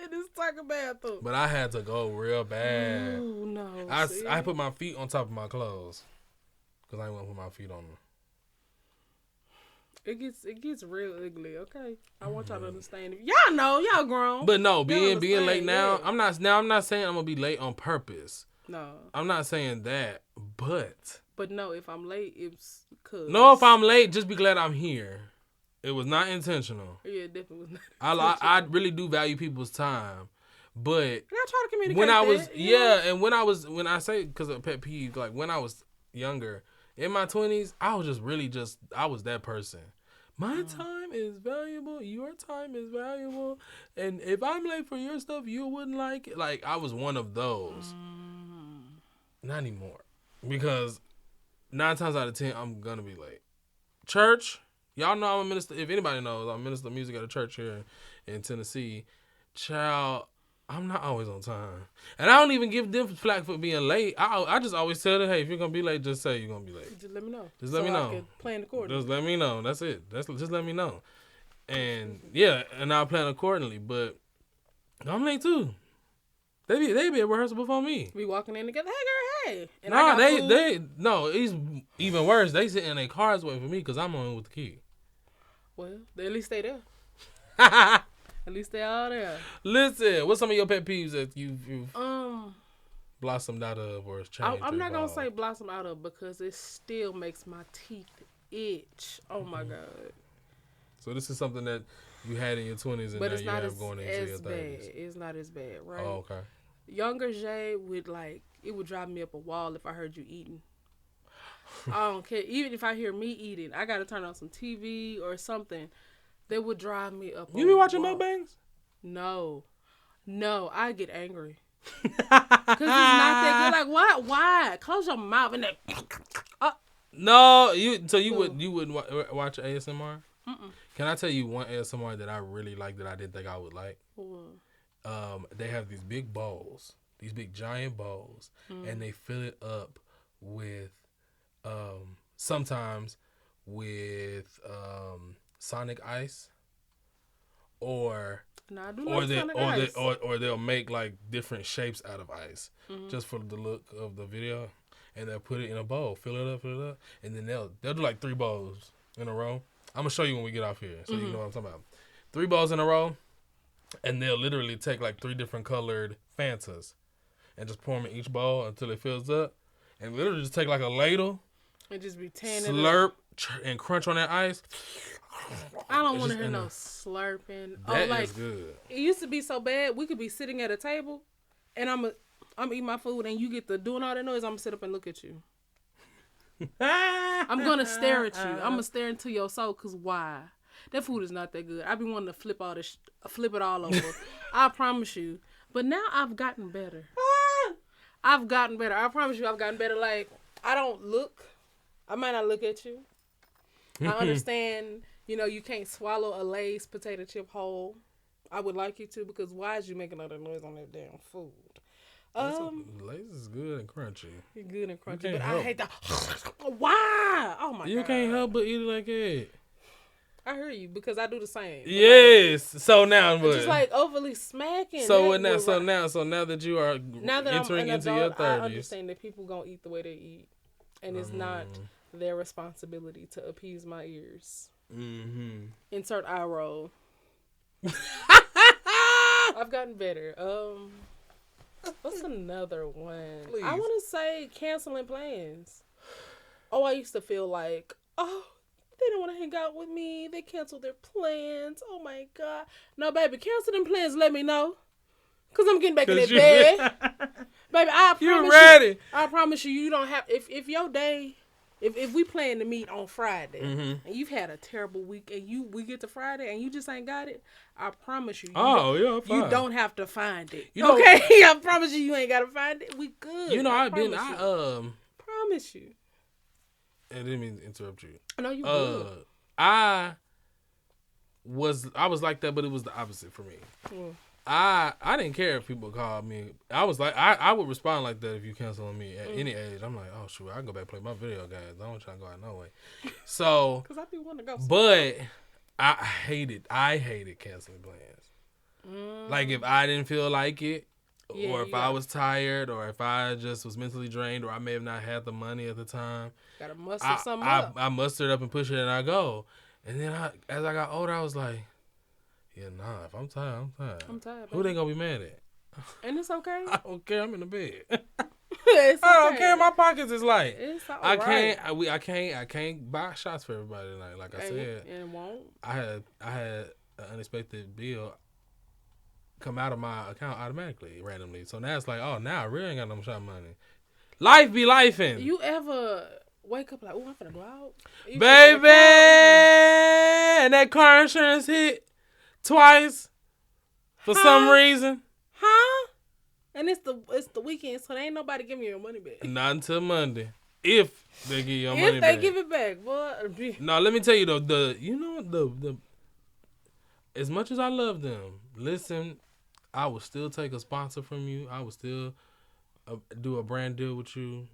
In this Target bathroom. But I had to go real bad. Oh, no. I put my feet on top of my clothes because I didn't want to put my feet on them. It gets real ugly, okay? I want y'all to understand. Y'all know, y'all grown. But no, being late now, I'm not saying I'm gonna be late on purpose. No. I'm not saying that, but no, if I'm late, it's cause. No, if I'm late, just be glad I'm here. It was not intentional. Yeah, it definitely was not intentional. I really do value people's time. But and I try to communicate when I was that, when I say because of pet peeve, like when I was younger, in my 20s, I was I was that person. My time is valuable. Your time is valuable. And if I'm late for your stuff, you wouldn't like it. Like, I was one of those. Not anymore. Because 9 times out of 10, I'm going to be late. Church, y'all know I'm a minister. If anybody knows, I'm a minister of music at a church here in Tennessee. Child, I'm not always on time. And I don't even give them flack for being late. I just always tell them, hey, if you're going to be late, just say you're going to be late. Just let me know. Just let me know. I can plan accordingly. Just let me know. That's it. Just let me know. And, yeah, and I'll plan accordingly. But I'm late, too. They be at rehearsal before me. We walking in together. Hey, girl, hey. And no, it's even worse. They sit in their cars waiting for me because I'm on with the key. Well, at least they there. At least they all there. Listen, what's some of your pet peeves that you've blossomed out of or changed? I'm not gonna say blossom out of because it still makes my teeth itch. Oh my God. So this is something that you had in your 20s and but now it's you not have going into your 30s. It's not as bad, right? Oh, okay. Younger Jay would it would drive me up a wall if I heard you eating. I don't care. Even if I hear me eating, I gotta turn on some TV or something. They would drive me up. You be watching mukbangs? No, I get angry because it's not that good. Like, why? Close your mouth and then. No, you would watch ASMR? Mm-mm. Can I tell you one ASMR that I really like that I didn't think I would like? They have these big bowls, these big giant bowls, and they fill it up with sometimes with Sonic Ice, or they'll make like different shapes out of ice just for the look of the video, and they'll put it in a bowl, fill it up, and then they'll do like 3 bowls in a row. I'm gonna show you when we get off here, so you know what I'm talking about. 3 bowls in a row, and they'll literally take like 3 different colored Fantas and just pour them in each bowl until it fills up, and literally just take like a ladle and just be tanning slurp and crunch on that ice. I don't want to hear no slurping. That is good. It used to be so bad. We could be sitting at a table, and I'm eating my food, and you get to doing all that noise. I'm gonna sit up and look at you. I'm gonna stare at you. I'm gonna stare into your soul. Cause why? That food is not that good. I've been wanting to flip it all over. I promise you. But now I've gotten better. I promise you, I've gotten better. Like, I don't look. I might not look at you. I understand, you can't swallow a Lay's potato chip whole. I would like you to, because why is you making all that noise on that damn food? Lay's is good and crunchy. Good and crunchy, but I hate that. Why? Oh my God. You can't help but eat it like that. I hear you, because I do the same. Yes. So now what? Just like overly smacking. So now that you are entering into your 30s, I understand that people gonna eat the way they eat, and it's not their responsibility to appease my ears. Insert eye roll. I've gotten better. What's another one? Please. I want to say canceling plans. Oh, I used to feel like, they don't want to hang out with me. They canceled their plans. Oh my God. No, baby, cancel them plans. Let me know. Because I'm getting back in that bed. Baby, I promise you don't have, if your day, if we plan to meet on Friday, and you've had a terrible week, and we get to Friday, and you just ain't got it, I promise you. You don't have to find it. Okay? I promise you ain't got to find it. We good. You know, I promise you. I didn't mean to interrupt you. No, you good. I was like that, but it was the opposite for me. I didn't care if people called me. I was like, I would respond like that if you cancel on me at any age. I'm like, oh shoot, I can go back and play my video games. I don't try to go out no way. So, because I do want to go. But I hated canceling plans. Like if I didn't feel like it, or if I was tired, or if I just was mentally drained, or I may have not had the money at the time. Gotta muster something up. I mustered up and pushed it, and I go. And then as I got older, I was like, yeah, nah, if I'm tired, I'm tired. Who they gonna be mad at? And it's okay. I don't care. I'm in the bed. It's okay. I don't care. My pockets is light. It's all I right. I can't buy shots for everybody tonight. Like I said, and won't. I had an unexpected bill come out of my account automatically, randomly. So now it's like, oh, now I really ain't got no shot money. Life be lifing. You ever wake up like, oh, I'm finna go out, baby, and that car insurance hit twice for some reason. And it's the weekend, so there ain't nobody giving you your money back. Not until Monday, if they give you your money back. If they give it back, boy. No, let me tell you though, the as much as I love them, listen, I will still take a sponsor from you. I will still do a brand deal with you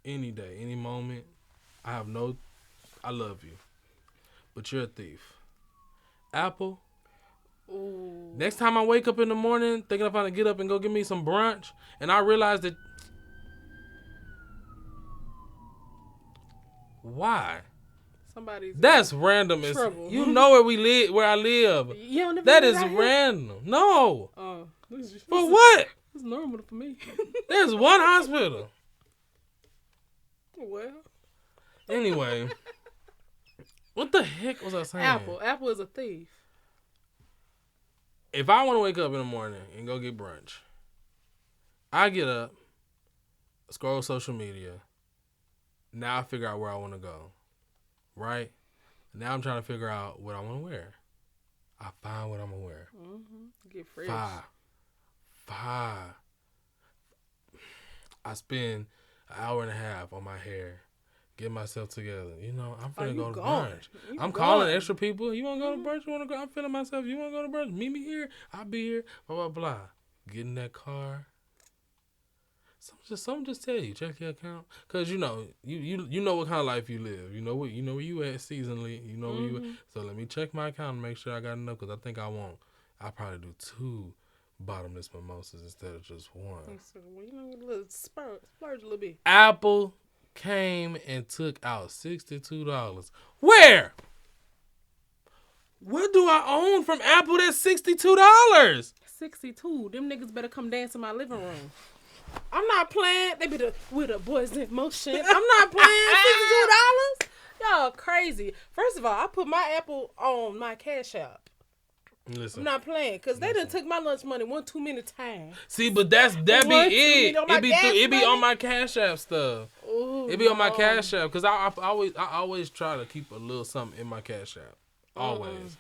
any day, any moment. I love you, but you're a thief. Apple. Ooh. Next time I wake up in the morning thinking I'm gonna get up and go get me some brunch, and I realize that why? That's random. You know where I live. That is random. No. For what? It's normal for me. There's one hospital. Well. Anyway, what the heck was I saying? Apple is a thief. If I want to wake up in the morning and go get brunch, I get up, scroll social media. Now I figure out where I want to go. Right? Now I'm trying to figure out what I want to wear. I find what I'm going to wear. Get fresh. Five. I spend an hour and a half on my hair. Get myself together. You know, I'm finna go to brunch. I'm calling extra people. You want to go to brunch? You want to go? I'm feeling myself. You want to go to brunch? Meet me here. I'll be here. Blah, blah, blah. Get in that car. Something just tell you. Check your account. Because, you know what kind of life you live. You know where you at seasonally. You know where you at. So let me check my account and make sure I got enough because I think I won't. I'll probably do 2 bottomless mimosas instead of just 1. Well, you know, a little splurge a little bit. Apple came and took out $62. Where? What do I own from Apple that's $62? 62. Them niggas better come dance in my living room. I'm not playing. They be with the boys in motion. I'm not playing $62. Y'all crazy. First of all, I put my Apple on my Cash App. Listen, I'm not playing because they done took my lunch money one too many times. See, but that be it. It be on my Cash App stuff. Ooh, it be on my Cash App because I always try to keep a little something in my Cash App. Always.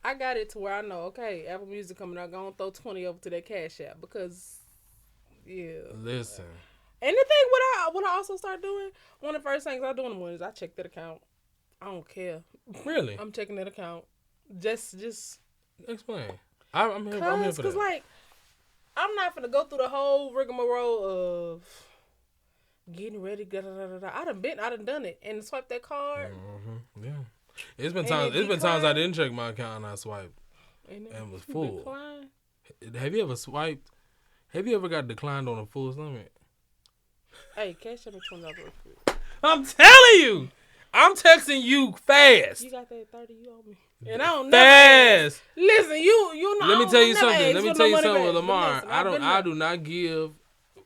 I got it to where I know. Okay, Apple Music coming out. Gonna throw 20 over to that Cash App because, yeah. Listen. And the thing what I also start doing, one of the first things I do in the morning is I check that account. I don't care. Really? I'm checking that account. Just explain. I'm here for that. Cause like I'm not gonna go through the whole rigmarole of getting ready. I done done it and swipe that card. Mm-hmm. Yeah, it's been times I didn't check my account and I swiped and it was full. Have you ever swiped? Have you ever got declined on a full limit? Hey, cash me $20. I'm telling you. I'm texting you fast. You got that 30 you owe me. And I don't know. Fast. Listen, you know. Let me tell you something. Let me tell you something, back. Lamar. Listen, I do not give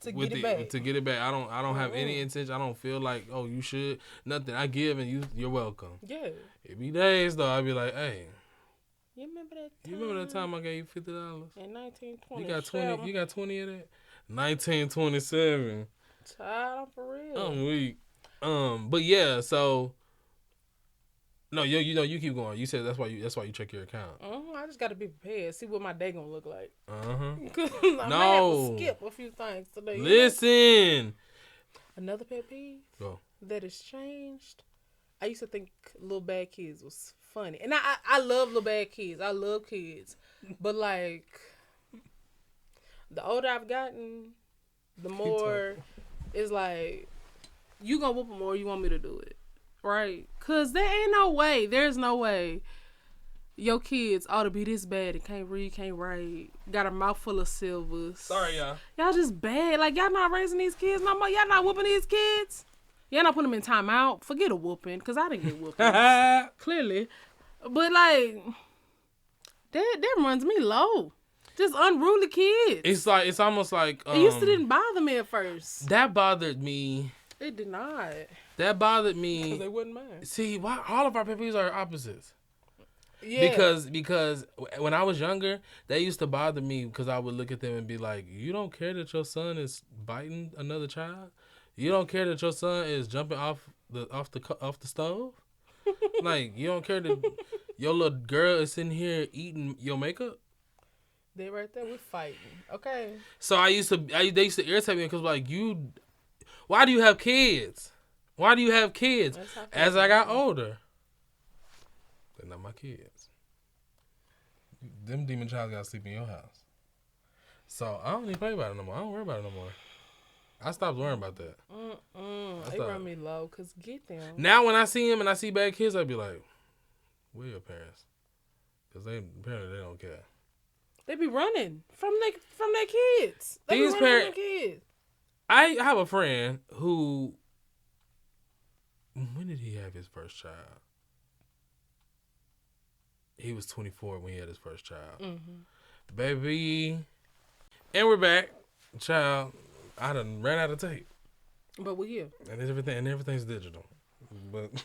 to get it back. I don't have any intention. I don't feel like, oh, you should. Nothing. I give and you're welcome. Yeah. It be days though. I be like, hey. You remember that time? You remember that time I gave you $50? In 1920. You got 20. You got 20 of that. 1927. Child, for real. I'm weak. But yeah. So. No, you keep going. You said that's why you check your account. I just gotta be prepared. See what my day gonna look like. I might have to skip a few things today. Listen. Another pet peeve. Go. That has changed. I used to think Little Bad Kids was funny, and I love Little Bad Kids. I love kids, but like the older I've gotten, the more it's like you gonna whoop them or you want me to do it. Right, cause there's no way your kids ought to be this bad and can't read, can't write, got a mouth full of silvers. Sorry, y'all. Y'all just bad. Like y'all not raising these kids no more. Y'all not whooping these kids. Y'all not putting them in timeout. Forget a whooping, cause I didn't get whooping clearly. But like that runs me low. Just unruly kids. It's almost like it used to didn't bother me at first. That bothered me. It did not. That bothered me. Because they wouldn't mind. See, why all of our pet peeves are opposites. Yeah. Because when I was younger, they used to bother me because I would look at them and be like, you don't care that your son is biting another child? You don't care that your son is jumping off the stove? Like, you don't care that your little girl is sitting here eating your makeup? They right there, we fighting. Okay. So they used to irritate me because like, why do you have kids? Why do you have kids? As I got older, they're not my kids. Them demon child gotta sleep in your house. So I don't even play about it no more. I don't worry about it no more. I stopped worrying about that. They run me low, cause get them. Now when I see him and I see bad kids, I be like, where your parents? Cause apparently they don't care. They be running from their kids. These parents. I have a friend who. When did he have his first child? He was 24 when he had his first child. Mm-hmm. Baby. And we're back. Child, I done ran out of tape. But we're here. And everything's digital. But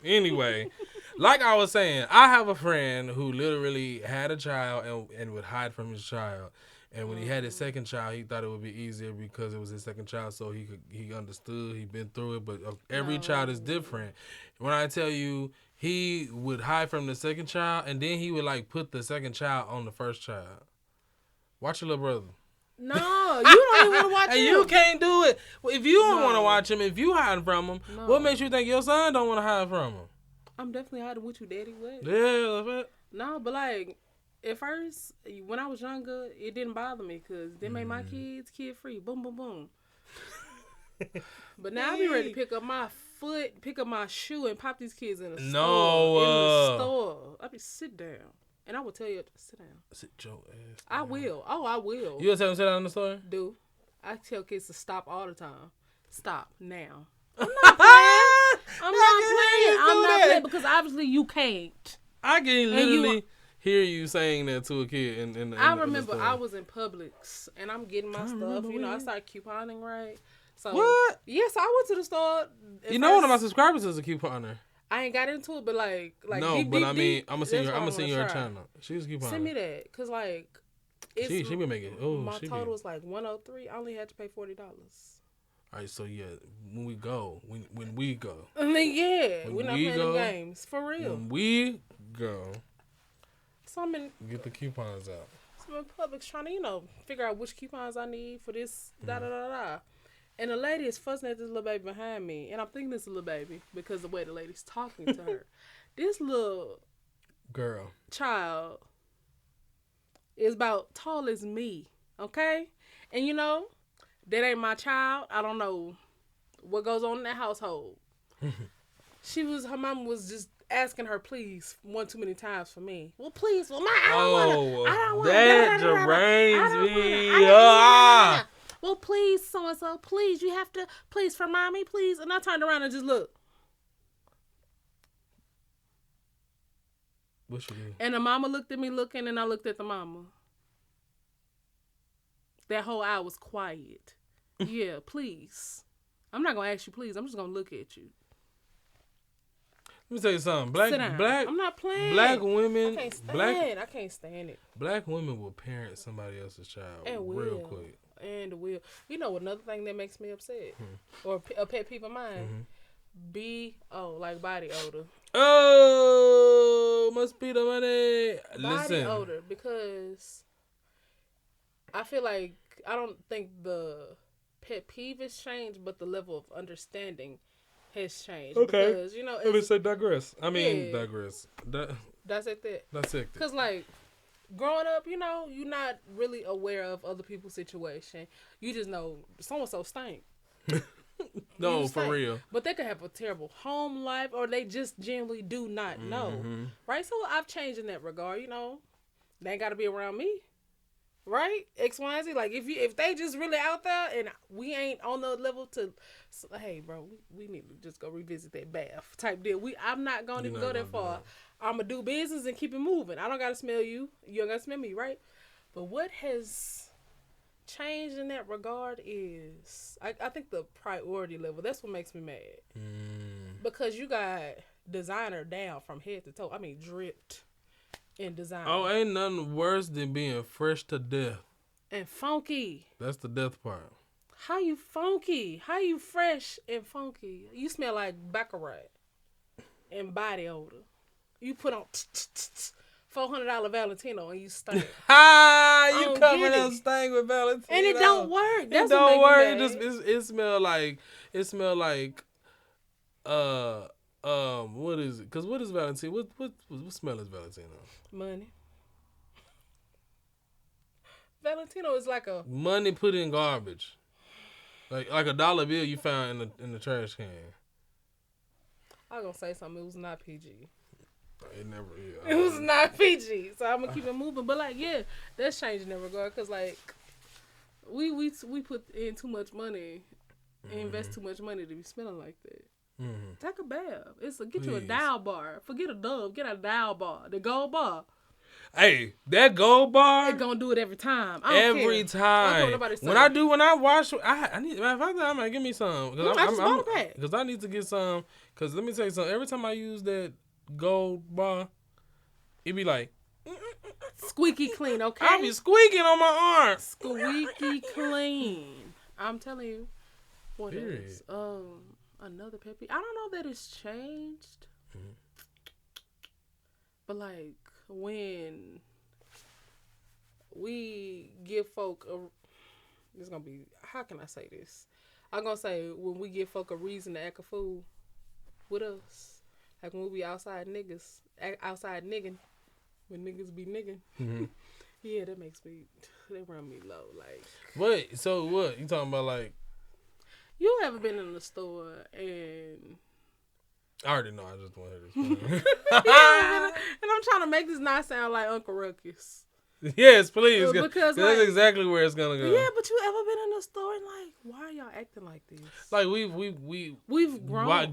anyway, like I was saying, I have a friend who literally had a child and would hide from his child. And when he had his second child, he thought it would be easier because it was his second child, so he understood, he'd been through it. But every child is different. When I tell you, he would hide from the second child, and then he would like put the second child on the first child. Watch your little brother. No, you don't even want to watch him. And you can't do it. If you don't want to watch him, if you hiding from him, what makes you think your son don't want to hide from him? I'm definitely hiding with you, Daddy. What? Yeah, that's it. No, but like. At first, when I was younger, it didn't bother me because they made my kids kid-free. Boom, boom, boom. But now I be ready to pick up my shoe, and pop these kids in the store. In the store. I be sit down. And I will tell you to sit down. Sit your ass down. I will. Oh, I will. You tell them to sit down in the store? Do. I tell kids to stop all the time. Stop now. I'm not playing. I'm not playing because obviously you can't. I can literally... hear you saying that to a kid. I remember I was in Publix and I'm getting my stuff. You know, I started couponing, right? So what? Yes, I went to the store. One of my subscribers is a couponer. I ain't got into it, but like no, deep, but deep, I mean, I'm gonna send you her channel. She was couponing. Send me that, cause like she been making. Oh, my total was like $103. I only had to pay $40. All right, so yeah, when we go, I mean, yeah, we're not playing the games for real. When we go. So I'm in, get the coupons out. So I'm in Publix trying to, figure out which coupons I need for this, da-da-da-da. And the lady is fussing at this little baby behind me. And I'm thinking it's a little baby because the way the lady's talking to her. This little girl child is about tall as me, okay? And that ain't my child. I don't know what goes on in that household. Her mom was just asking her, please, one too many times for me. Well, please, I don't want that deranged me. Well, please, so-and-so, please, you have to, please, for mommy, please. And I turned around and just looked. What you do? And the mama looked at me looking, and I looked at the mama. That whole hour was quiet. Yeah, please. I'm not gonna ask you, please. I'm just gonna look at you. Let me tell you something. I'm not playing. Black women. I can't stand it. Black women will parent somebody else's child real quick. And will. You know another thing that makes me upset, or a pet peeve of mine. B.O. like body odor. Oh, must be the money. Body odor, because I feel like I don't think the pet peeve has changed, but the level of understanding has changed. Okay. Because, you know, let me say digress. Digress. That's it. That's it. Because, like, growing up, you know, you're not really aware of other people's situation. You just know so-and-so stink. No, for real. But they could have a terrible home life, or they just generally do not know. Right? So I've changed in that regard, you know. They ain't got to be around me. Right? X, Y, and Z. Like, if they just really out there and we ain't on the level to, hey, bro, we need to just go revisit that bath type deal. I'm not going to even go that far. I'm going to do business and keep it moving. I don't got to smell you. You don't got to smell me, right? But what has changed in that regard is, I think the priority level. That's what makes me mad. Because you got designer down from head to toe. I mean, dripped. In design. Oh, ain't nothing worse than being fresh to death. And funky. That's the death part. How you funky? How you fresh and funky? You smell like Baccarat and body odor. You put on $400 Valentino and you stink. You covered that stink with Valentino. And it don't work. It don't work. It smell like what is it? Cause what is Valentino? What smell is Valentino? Money. Valentino is like a money put in garbage, like a dollar bill you found in the trash can. I was gonna say something. It was not PG. It never is. It was not PG. So I'm gonna keep it moving. But like, yeah, that's changing in that regard. Cause like, we put in too much money, invest too much money to be smelling like that. Take a bath. Get you a dial bar. Forget a Dove. Get a dial bar. The gold bar. Hey, that gold bar. It's gonna do it every time. Every time. When I wash, I need. Matter of fact, I'm gonna give me some. Because I need to get some. Because let me tell you something. Every time I use that gold bar, it be like squeaky clean. Okay. I be squeaking on my arm. Squeaky clean. I'm telling you. What Period. Is another pet peeve? I don't know that it's changed. But like when we give folk it's gonna be, how can I say this? I'm gonna say when we give folk a reason to act a fool with us. Like when we be outside nigging, when niggas be nigging. Yeah, that makes me, they run me low. Like, wait, so what? You talking about like, you ever been in the store and I already know. I just wanted to. And I'm trying to make this not sound like Uncle Ruckus. Yes, please. Because like, that's exactly where it's gonna go. Yeah, but you ever been in the store and like, why are y'all acting like this? Like we've grown. Why?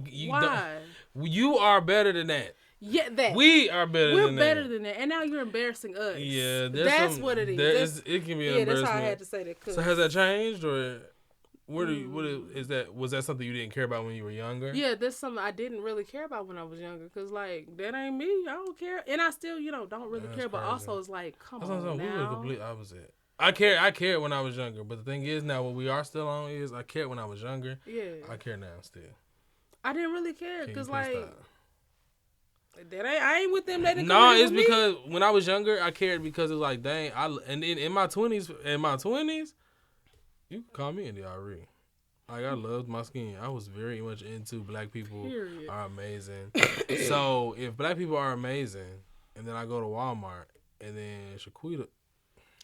You are better than that. Yeah, that we are better. We're better than that, and now you're embarrassing us. Yeah, that's what it is. It can be yeah, embarrassing. That's how I had to say that. So has that changed, or what is that? Was that something you didn't care about when you were younger? Yeah, that's something I didn't really care about when I was younger. Cause like that ain't me. I don't care, and I still don't really care. But also it's like, come on now. We were the complete opposite. I cared when I was younger, but the thing is now what we are still on is I cared when I was younger. Yeah, I care now still. I didn't really care because like. I ain't with them. No, it's because when I was younger, I cared because it was like, dang. And in my 20s, you can call me in the RE. Like, I loved my skin. I was very much into black people are amazing. So if black people are amazing, and then I go to Walmart, and then Shaquita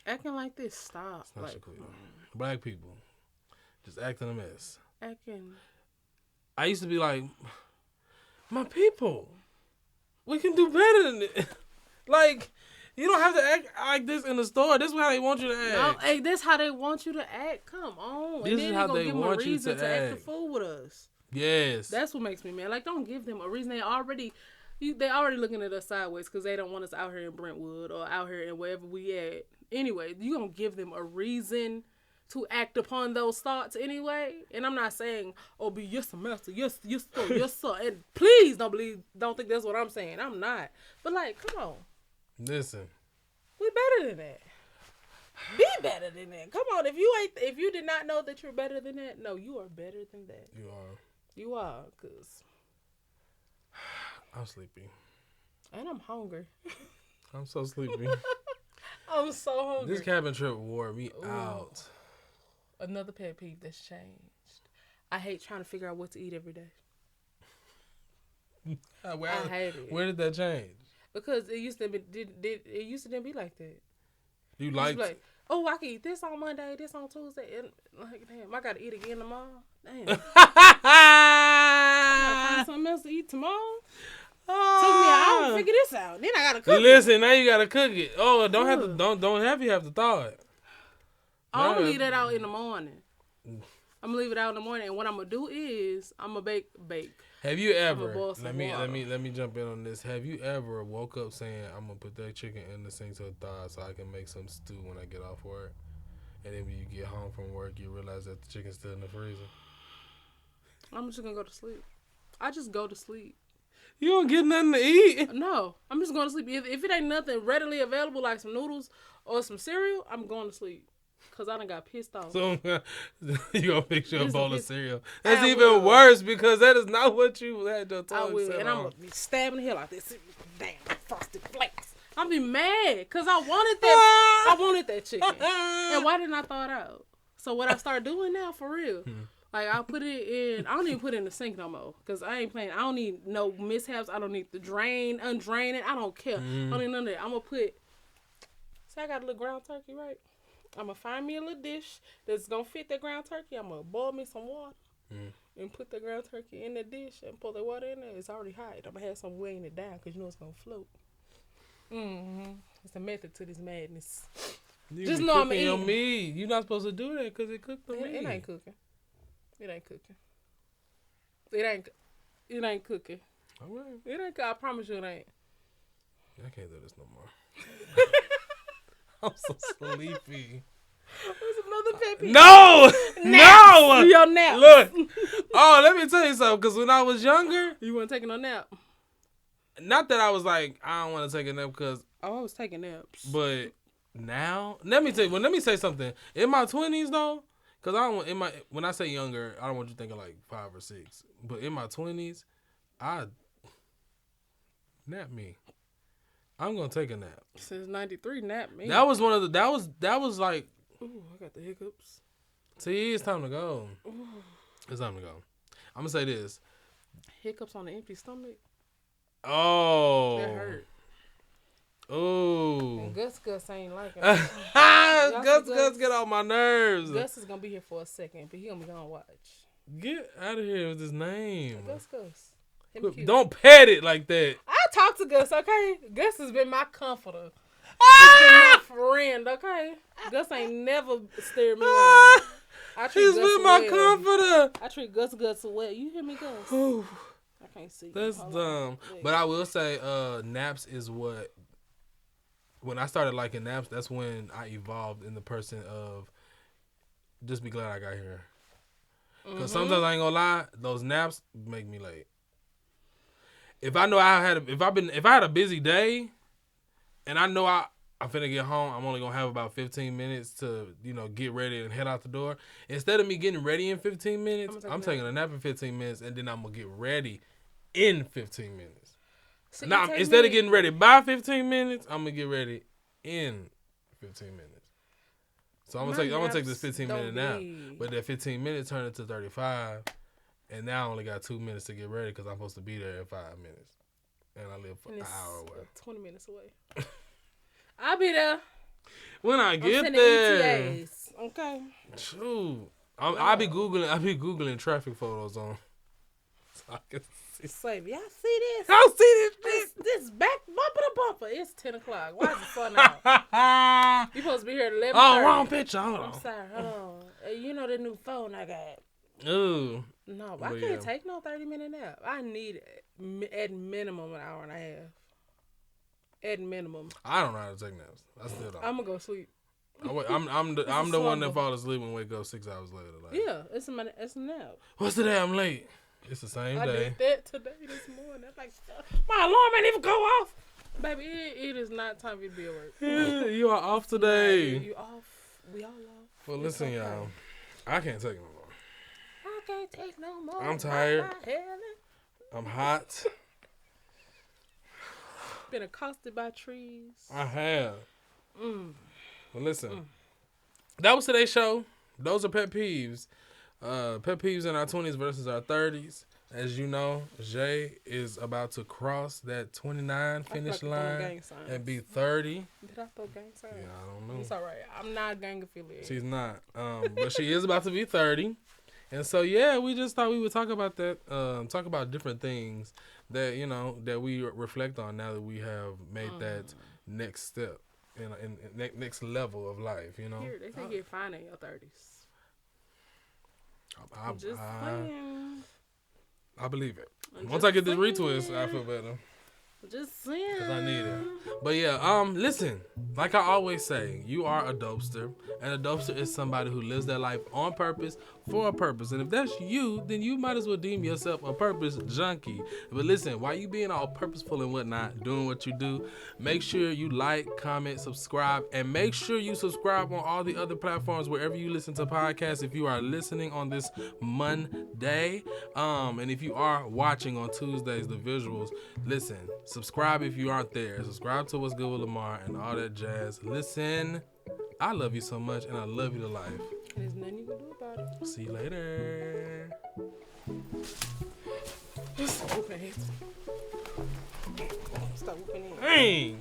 acting like this, stop. It's not like, Shaquita. Black people just acting a mess. I used to be like, my people. We can do better than this. Like, you don't have to act like this in the store. This is how they want you to act. No, hey, this is how they want you to act. Come on. This is how they want you to act. To act the fool with us. Yes. That's what makes me mad. Like, don't give them a reason. They already They already looking at us sideways because they don't want us out here in Brentwood or out here in wherever we at. Anyway, you gonna give them a reason to act upon those thoughts anyway. And I'm not saying, oh, be yes, semester, yes, sir, yes, sir. And please don't think that's what I'm saying. I'm not. But like, come on. Listen. We better than that. Be better than that. Come on. If you did not know that you're better than that, no, you are better than that. You are, cause I'm sleepy. And I'm hungry. I'm so sleepy. I'm so hungry. This cabin trip wore me out. Another pet peeve that's changed. I hate trying to figure out what to eat every day. I hate it. Where did that change? Because it used to be, it used to didn't be like that. You like, oh, I can eat this on Monday, this on Tuesday, and like, damn, I gotta eat again tomorrow. Damn. I gotta find something else to eat tomorrow. Took me an hour to figure this out. Then I gotta cook it. Now you gotta cook it. Oh, don't have to thaw it. I'm gonna leave that out in the morning. I'm gonna leave it out in the morning, and what I'm gonna do is I'm gonna bake. Have you ever? Let me jump in on this. Have you ever woke up saying I'm gonna put that chicken in the sink to thaw so I can make some stew when I get off work, and then when you get home from work you realize that the chicken's still in the freezer? I'm just gonna go to sleep. I just go to sleep. You don't get nothing to eat? No, I'm just going to sleep. If it ain't nothing readily available like some noodles or some cereal, I'm going to sleep. Because I done got pissed off. So you going to fix you a bowl of cereal. That's even worse because that is not what you had your tongue I will, and I'm going to be stabbing the hell out this damn Frosted Flakes. I'm be mad because I wanted that chicken. And why didn't I thaw it out? So what I start doing now, for real, like I put it in, I don't even put it in the sink no more because I ain't playing. I don't need no mishaps. I don't need to undrain it. I don't care. I don't need none of that. I'm going to put, see I got a little ground turkey, right? I'm going to find me a little dish that's going to fit that ground turkey. I'm going to boil me some water and put the ground turkey in the dish and pour the water in there. It's already hot. I'm going to have some weighing it down because you know it's going to float. It's a method to this madness. You just know I'm eating your meat. You're not supposed to do that because it cooked the meat. It ain't cooking. It ain't cooking. It ain't cooking. All right. It ain't. I promise you it ain't. I can't do this no more. I'm so sleepy. What's another pet peeve? No! No! Your nap. Look. Oh, let me tell you something. Because when I was younger. You weren't taking no nap? Not that I was like, I don't want to take a nap because. Oh, I was taking naps. But now. Let me say something. In my 20s, though. Because when I say younger, I don't want you thinking like 5 or 6. But in my 20s, nap me. I'm gonna take a nap. Since '93, nap me. That was one of the. That was like. Ooh, I got the hiccups. See, it's time to go. Ooh. It's time to go. I'm gonna say this. Hiccups on an empty stomach. Oh. That hurt. Ooh. And Gus ain't like it. Gus get on my nerves. Gus is gonna be here for a second, but he gonna be gonna watch. Get out of here with his name. Gus. Don't pet it like that. I talk to Gus, okay? Gus has been my comforter. He's been my friend, okay? Gus ain't never steered me wrong. He's been my comforter. I treat Gus well. You hear me, Gus? I can't see. That's dumb. But I will say, naps is what. When I started liking naps, that's when I evolved in the person of just be glad I got here. Because sometimes I ain't gonna lie, those naps make me late. If I know if I had a busy day, and I know I'm finna get home, I'm only gonna have about 15 minutes to get ready and head out the door. Instead of me getting ready in 15 minutes, I'm taking a nap in 15 minutes, and then I'm gonna get ready in 15 minutes. So now instead of getting ready by 15 minutes, I'm gonna get ready in 15 minutes. So I'm gonna take this 15-minute nap, but that 15 minutes turned into 35. And now I only got 2 minutes to get ready because I'm supposed to be there in 5 minutes. And I live an hour away. 20 minutes away. I'll be there. When I get there. ETAs. Okay. Shoot. I'll be Googling traffic photos on. So I can see. Say, y'all see this? Y'all see this? This back bumper to bumper. It's 10 o'clock. Why is it sun out? You supposed to be here at 11:30. Oh, wrong picture. Hold on. I'm sorry. Hold on. You know the new phone I got. Ooh. No, I can't take no 30-minute nap. I need at minimum an hour and a half. At minimum. I don't know how to take naps. I still don't. I'm gonna go sleep. I'm the one that fall asleep and wake up 6 hours later. Like. Yeah, it's a nap. What's the day I'm late? It's the same day. I did that today, this morning. I'm like, my alarm ain't even go off. Baby, it is not time for you to be at work. Yeah, you are off today. You off. We all off. Well, listen, y'all. I can't take no more. I can't take no more. I'm tired. I'm hot. Been accosted by trees. I have. Well, listen. That was today's show. Those are pet peeves. Pet peeves in our 20s versus our 30s. As you know, Jay is about to cross that 29 finish line and be 30. Did I throw gang signs? Yeah, I don't know. It's all right. I'm not gang affiliated. She's not. But she is about to be 30. And so, yeah, we just thought we would talk about that. Talk about different things that, you know, that we reflect on now that we have made that next step in next level of life, you know. Here, they say get fine in your 30s. I'm just saying. I believe it. Once I get this retwist, I feel better. Just saying. Because I need it. But yeah, listen. Like I always say, you are a dopester. And a dopester is somebody who lives their life on purpose, for a purpose. And if that's you, then you might as well deem yourself a purpose junkie. But listen, while you being all purposeful and whatnot, doing what you do, make sure you like, comment, subscribe, and make sure you subscribe on all the other platforms wherever you listen to podcasts. If you are listening on this Monday, and if you are watching on Tuesdays, the visuals, listen. Subscribe if you aren't there. Subscribe to What's Good with Lamar and all that jazz. Listen, I love you so much and I love you to life. There's nothing you can do about it. See you later. Stop whooping. Stop whooping in. Dang.